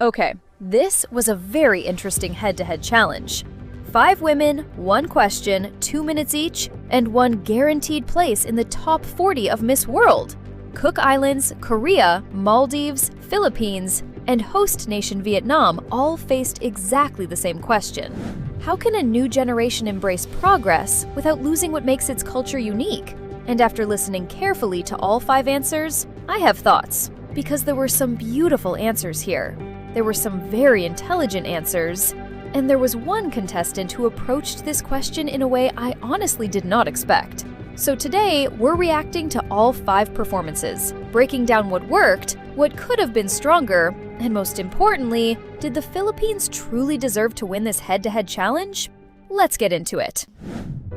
Okay, this was a very interesting head-to-head challenge. 5 women, 1 question, 2 minutes each, and 1 guaranteed place in the top 40 of Miss World. Cook Islands, Korea, Maldives, Philippines, and host nation Vietnam all faced exactly the same question. How can a new generation embrace progress without losing what makes its culture unique? And after listening carefully to all 5 answers, I have thoughts, because there were some beautiful answers here. There were some very intelligent answers, and there was one contestant who approached this question in a way I honestly did not expect. So today, we're reacting to all 5 performances, breaking down what worked, what could have been stronger, and most importantly, did the Philippines truly deserve to win this head-to-head challenge? Let's get into it.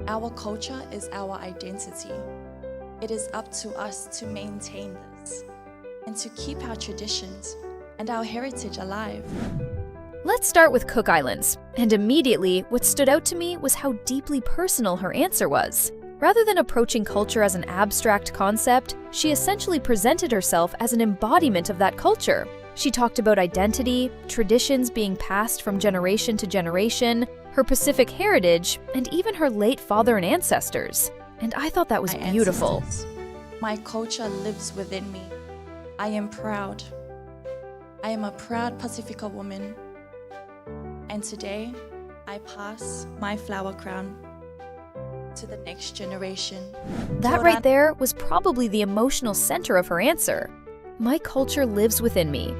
Our culture is our identity. It is up to us to maintain this and to keep our traditions and our heritage alive. Let's start with Cook Islands, and immediately what stood out to me was how deeply personal her answer was. Rather than approaching culture as an abstract concept, she essentially presented herself as an embodiment of that culture. She talked about identity, traditions being passed from generation to generation, her Pacific heritage, and even her late father and ancestors. And I thought that was beautiful. My culture lives within me. I am proud. I am a proud Pacifica woman. And today, I pass my flower crown to the next generation. That right there was probably the emotional center of her answer. My culture lives within me.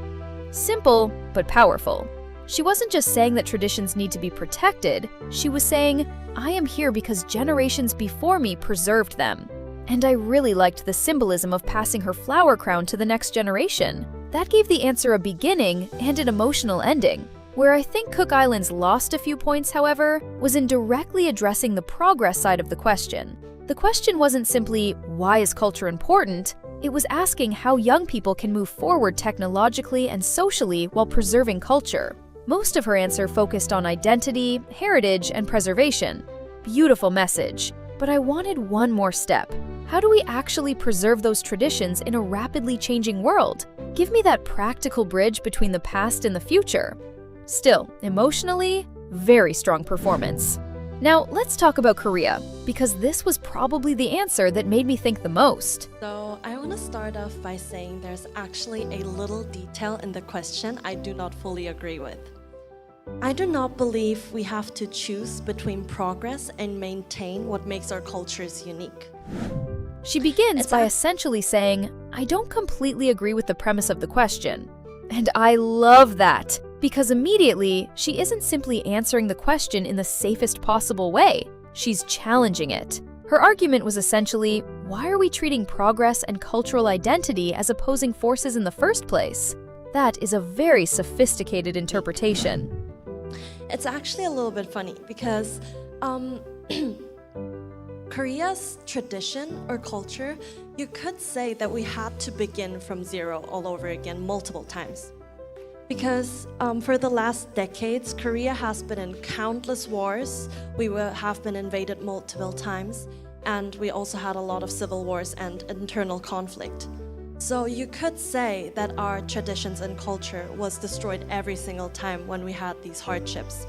Simple, but powerful. She wasn't just saying that traditions need to be protected, she was saying, I am here because generations before me preserved them. And I really liked the symbolism of passing her flower crown to the next generation. That gave the answer a beginning and an emotional ending. Where I think Cook Islands lost a few points, however, was in directly addressing the progress side of the question. The question wasn't simply, why is culture important? It was asking how young people can move forward technologically and socially while preserving culture. Most of her answer focused on identity, heritage, and preservation. Beautiful message, but I wanted one more step. How do we actually preserve those traditions in a rapidly changing world? Give me that practical bridge between the past and the future. Still, emotionally, very strong performance. Now, let's talk about Korea, because this was probably the answer that made me think the most. So, I want to start off by saying there's actually a little detail in the question I do not fully agree with. I do not believe we have to choose between progress and maintain what makes our cultures unique. She begins by essentially saying, I don't completely agree with the premise of the question. And I love that, because immediately, she isn't simply answering the question in the safest possible way. She's challenging it. Her argument was essentially, why are we treating progress and cultural identity as opposing forces in the first place? That is a very sophisticated interpretation. It's actually a little bit funny because Korea's tradition or culture, you could say that we had to begin from zero all over again multiple times. Because for the last decades, Korea has been in countless wars. We have been invaded multiple times, and we also had a lot of civil wars and internal conflict. So you could say that our traditions and culture was destroyed every single time when we had these hardships.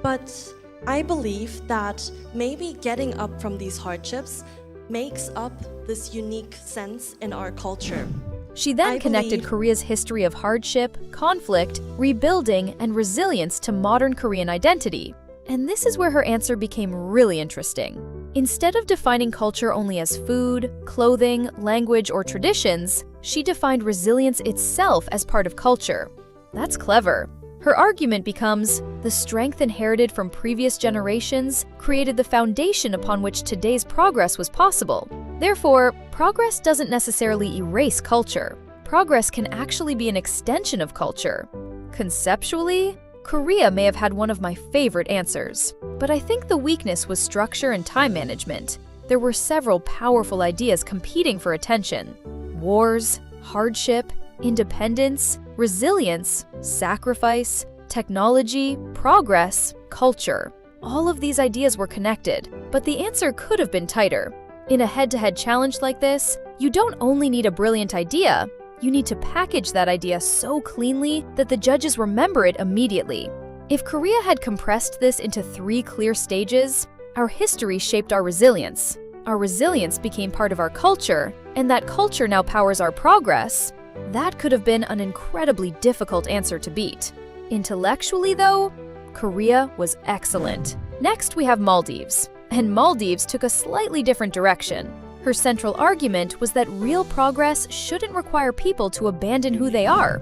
But I believe that maybe getting up from these hardships makes up this unique sense in our culture. She then connected Korea's history of hardship, conflict, rebuilding, and resilience to modern Korean identity. And this is where her answer became really interesting. Instead of defining culture only as food, clothing, language, or traditions, she defined resilience itself as part of culture. That's clever. Her argument becomes, the strength inherited from previous generations created the foundation upon which today's progress was possible. Therefore, progress doesn't necessarily erase culture. Progress can actually be an extension of culture. Conceptually, Korea may have had one of my favorite answers, but I think the weakness was structure and time management. There were several powerful ideas competing for attention. Wars, hardship, independence, resilience, sacrifice, technology, progress, culture. All of these ideas were connected, but the answer could have been tighter. In a head-to-head challenge like this, you don't only need a brilliant idea, you need to package that idea so cleanly that the judges remember it immediately. If Korea had compressed this into 3 clear stages, our history shaped our resilience. Our resilience became part of our culture, and that culture now powers our progress. That could have been an incredibly difficult answer to beat. Intellectually, though, Korea was excellent. Next, we have Maldives. And Maldives took a slightly different direction. Her central argument was that real progress shouldn't require people to abandon who they are.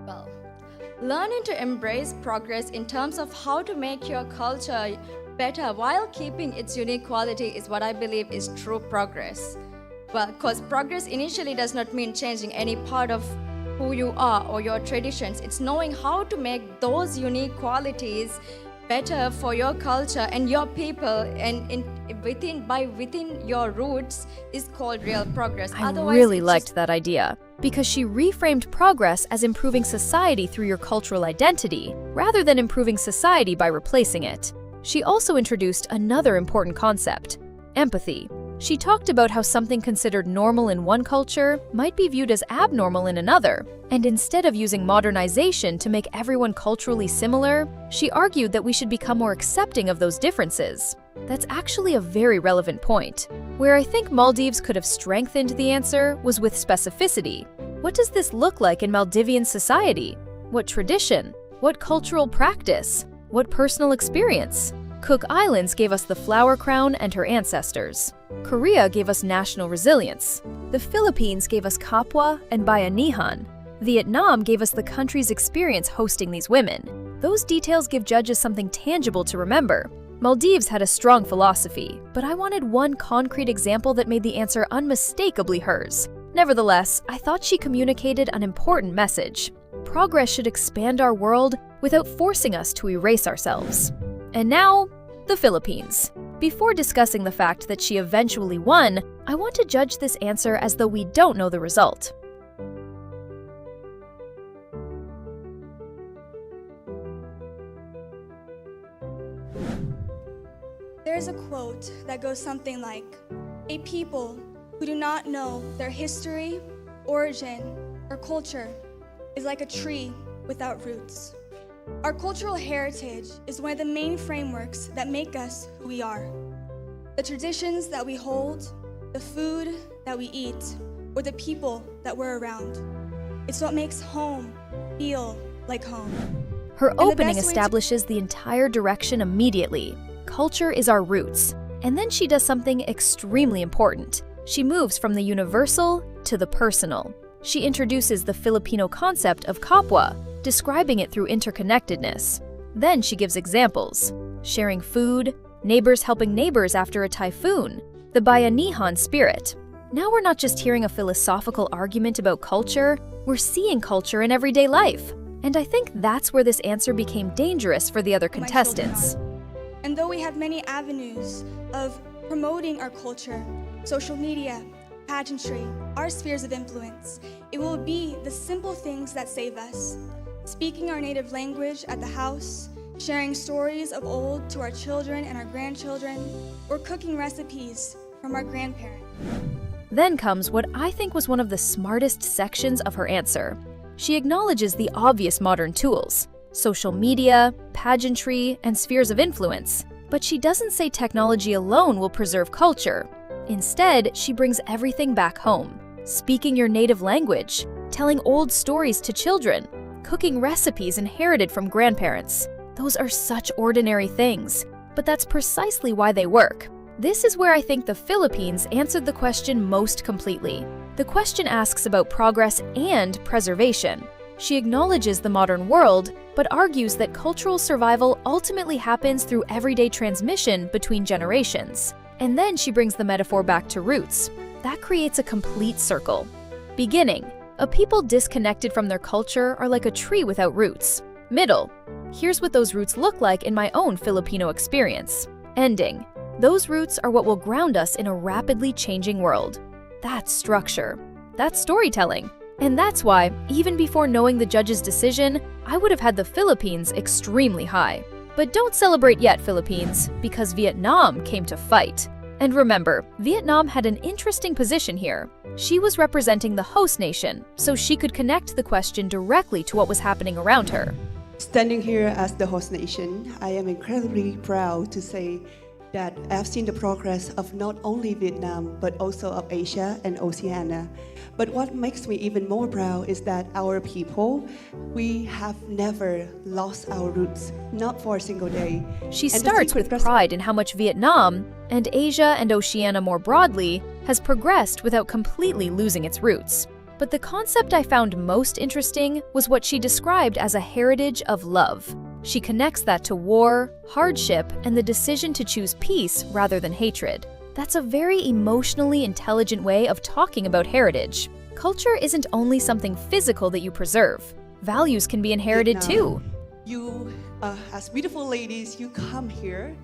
Well, learning to embrace progress in terms of how to make your culture better while keeping its unique quality is what I believe is true progress. Well, because progress initially does not mean changing any part of who you are or your traditions. It's knowing how to make those unique qualities better for your culture and your people, and within your roots is called real progress. I really liked that idea, because she reframed progress as improving society through your cultural identity, rather than improving society by replacing it. She also introduced another important concept: empathy. She talked about how something considered normal in one culture might be viewed as abnormal in another, and instead of using modernization to make everyone culturally similar, she argued that we should become more accepting of those differences. That's actually a very relevant point. Where I think Maldives could have strengthened the answer was with specificity. What does this look like in Maldivian society? What tradition? What cultural practice? What personal experience? Cook Islands gave us the flower crown and her ancestors. Korea gave us national resilience. The Philippines gave us kapwa and bayanihan. Vietnam gave us the country's experience hosting these women. Those details give judges something tangible to remember. Maldives had a strong philosophy, but I wanted one concrete example that made the answer unmistakably hers. Nevertheless, I thought she communicated an important message. Progress should expand our world without forcing us to erase ourselves. And now, the Philippines. Before discussing the fact that she eventually won, I want to judge this answer as though we don't know the result. There's a quote that goes something like, "A people who do not know their history, origin, or culture is like a tree without roots." Our cultural heritage is one of the main frameworks that make us who we are. The traditions that we hold, the food that we eat, or the people that we're around. It's what makes home feel like home. Her opening establishes the entire direction immediately. Culture is our roots. And then she does something extremely important. She moves from the universal to the personal. She introduces the Filipino concept of kapwa, describing it through interconnectedness. Then she gives examples: sharing food, neighbors helping neighbors after a typhoon, the bayanihan spirit. Now we're not just hearing a philosophical argument about culture, we're seeing culture in everyday life. And I think that's where this answer became dangerous for the other contestants. And though we have many avenues of promoting our culture, social media, pageantry, our spheres of influence, it will be the simple things that save us. Speaking our native language at the house, sharing stories of old to our children and our grandchildren, or cooking recipes from our grandparents. Then comes what I think was one of the smartest sections of her answer. She acknowledges the obvious modern tools: social media, pageantry, and spheres of influence. But she doesn't say technology alone will preserve culture. Instead, she brings everything back home. Speaking your native language, telling old stories to children, cooking recipes inherited from grandparents. Those are such ordinary things, but that's precisely why they work. This is where I think the Philippines answered the question most completely. The question asks about progress and preservation. She acknowledges the modern world, but argues that cultural survival ultimately happens through everyday transmission between generations. And then she brings the metaphor back to roots. That creates a complete circle. Beginning, a people disconnected from their culture are like a tree without roots. Middle, here's what those roots look like in my own Filipino experience. Ending, those roots are what will ground us in a rapidly changing world. That's structure. That's storytelling. And that's why, even before knowing the judge's decision, I would have had the Philippines extremely high. But don't celebrate yet, Philippines, because Vietnam came to fight. And remember, Vietnam had an interesting position here. She was representing the host nation, so she could connect the question directly to what was happening around her. Standing here as the host nation, I am incredibly proud to say that I've seen the progress of not only Vietnam, but also of Asia and Oceania. But what makes me even more proud is that our people, we have never lost our roots, not for a single day. She And the starts secret with pride in how much Vietnam, and Asia and Oceania more broadly, has progressed without completely losing its roots. But the concept I found most interesting was what she described as a heritage of love. She connects that to war, hardship, and the decision to choose peace rather than hatred. That's a very emotionally intelligent way of talking about heritage. Culture isn't only something physical that you preserve. Values can be inherited too. You, as beautiful ladies, you come here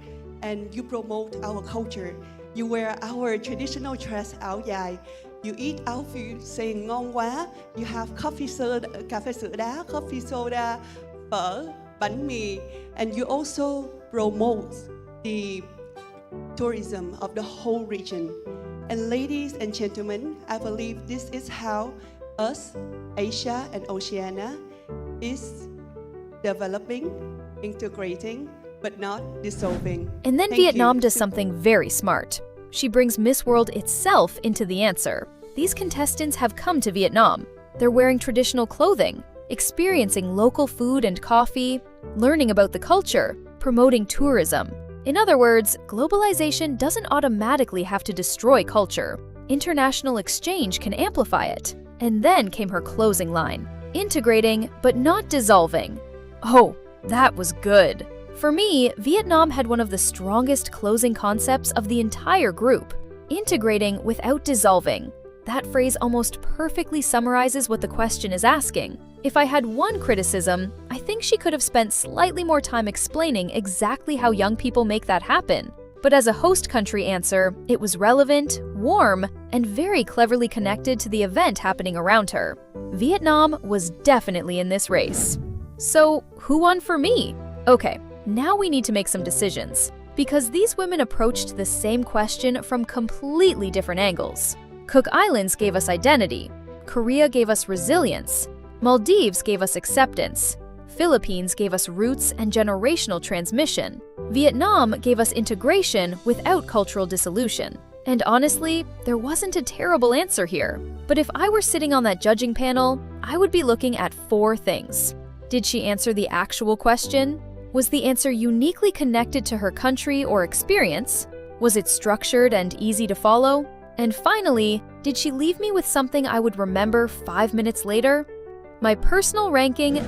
and you promote our culture. You wear our traditional dress áo dài. You eat our food saying ngon quá. You have coffee soda, cà phê sữa đá, coffee soda, phở, bánh mì. And you also promote the tourism of the whole region. And ladies and gentlemen, I believe this is how us, Asia and Oceania, is developing, integrating, but not dissolving. And then Thank Vietnam you. does something very smart. She brings Miss World itself into the answer. These contestants have come to Vietnam. They're wearing traditional clothing, experiencing local food and coffee, learning about the culture, promoting tourism. In other words, globalization doesn't automatically have to destroy culture. International exchange can amplify it. And then came her closing line, integrating but not dissolving. Oh, that was good. For me, Vietnam had one of the strongest closing concepts of the entire group, integrating without dissolving. That phrase almost perfectly summarizes what the question is asking. If I had one criticism, I think she could have spent slightly more time explaining exactly how young people make that happen. But as a host country answer, it was relevant, warm, and very cleverly connected to the event happening around her. Vietnam was definitely in this race. So, who won for me? Okay, now we need to make some decisions, because these women approached the same question from completely different angles. Cook Islands gave us identity, Korea gave us resilience, Maldives gave us acceptance, Philippines gave us roots and generational transmission, Vietnam gave us integration without cultural dissolution. And honestly, there wasn't a terrible answer here. But if I were sitting on that judging panel, I would be looking at 4 things. Did she answer the actual question? Was the answer uniquely connected to her country or experience? Was it structured and easy to follow? And finally, did she leave me with something I would remember 5 minutes later? My personal ranking,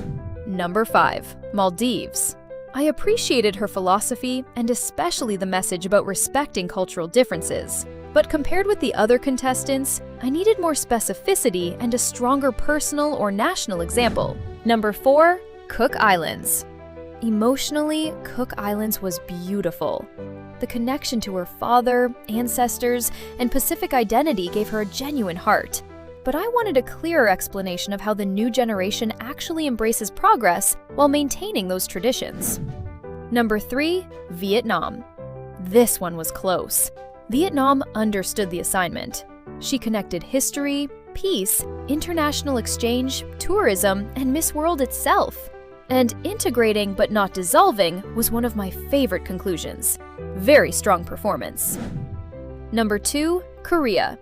number 5, Maldives. I appreciated her philosophy and especially the message about respecting cultural differences. But compared with the other contestants, I needed more specificity and a stronger personal or national example. Number 4, Cook Islands. Emotionally, Cook Islands was beautiful. The connection to her father, ancestors, and Pacific identity gave her a genuine heart. But I wanted a clearer explanation of how the new generation actually embraces progress while maintaining those traditions. Number 3, Vietnam. This one was close. Vietnam understood the assignment. She connected history, peace, international exchange, tourism, and Miss World itself. And integrating but not dissolving was one of my favorite conclusions. Very strong performance. Number 2, Korea.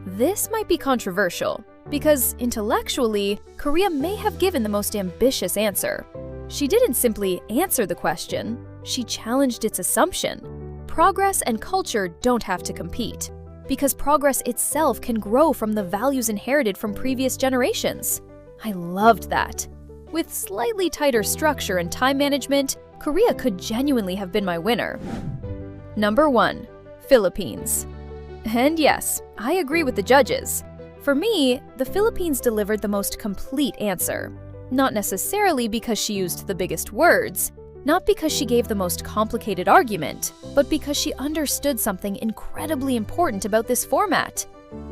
This might be controversial, because intellectually, Korea may have given the most ambitious answer. She didn't simply answer the question, she challenged its assumption. Progress and culture don't have to compete, because progress itself can grow from the values inherited from previous generations. I loved that. With slightly tighter structure and time management, Korea could genuinely have been my winner. Number 1, Philippines. And yes, I agree with the judges. For me, the Philippines delivered the most complete answer. Not necessarily because she used the biggest words, not because she gave the most complicated argument, but because she understood something incredibly important about this format.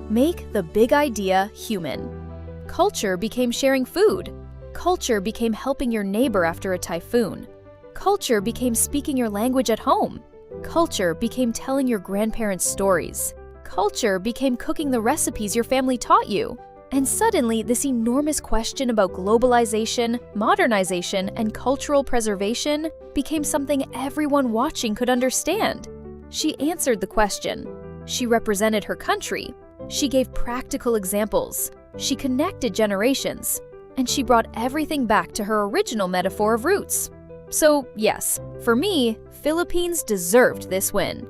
Make the big idea human. Culture became sharing food. Culture became helping your neighbor after a typhoon. Culture became speaking your language at home. Culture became telling your grandparents' stories. Culture became cooking the recipes your family taught you. And suddenly, this enormous question about globalization, modernization, and cultural preservation became something everyone watching could understand. She answered the question. She represented her country. She gave practical examples. She connected generations. And she brought everything back to her original metaphor of roots. So, yes, for me, Philippines deserved this win.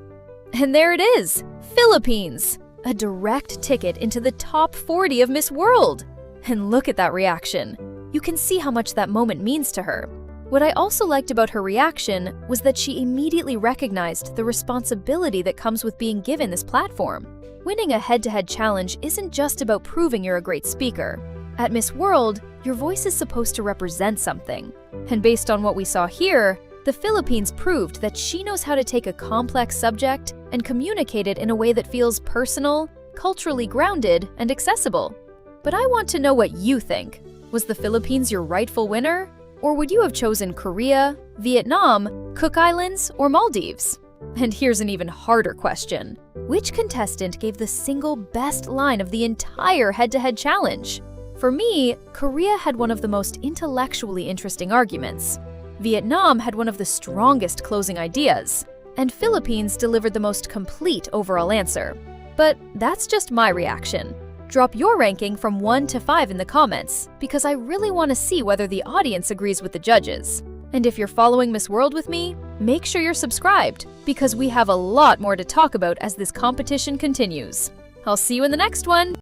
And there it is, Philippines! A direct ticket into the top 40 of Miss World! And look at that reaction. You can see how much that moment means to her. What I also liked about her reaction was that she immediately recognized the responsibility that comes with being given this platform. Winning a head-to-head challenge isn't just about proving you're a great speaker. At Miss World, your voice is supposed to represent something. And based on what we saw here, the Philippines proved that she knows how to take a complex subject and communicate it in a way that feels personal, culturally grounded, and accessible. But I want to know what you think. Was the Philippines your rightful winner? Or would you have chosen Korea, Vietnam, Cook Islands, or Maldives? And here's an even harder question. Which contestant gave the single best line of the entire head-to-head challenge? For me, Korea had one of the most intellectually interesting arguments. Vietnam had one of the strongest closing ideas, and Philippines delivered the most complete overall answer. But that's just my reaction. Drop your ranking from 1 to 5 in the comments, because I really want to see whether the audience agrees with the judges. And if you're following Miss World with me, make sure you're subscribed, because we have a lot more to talk about as this competition continues. I'll see you in the next one!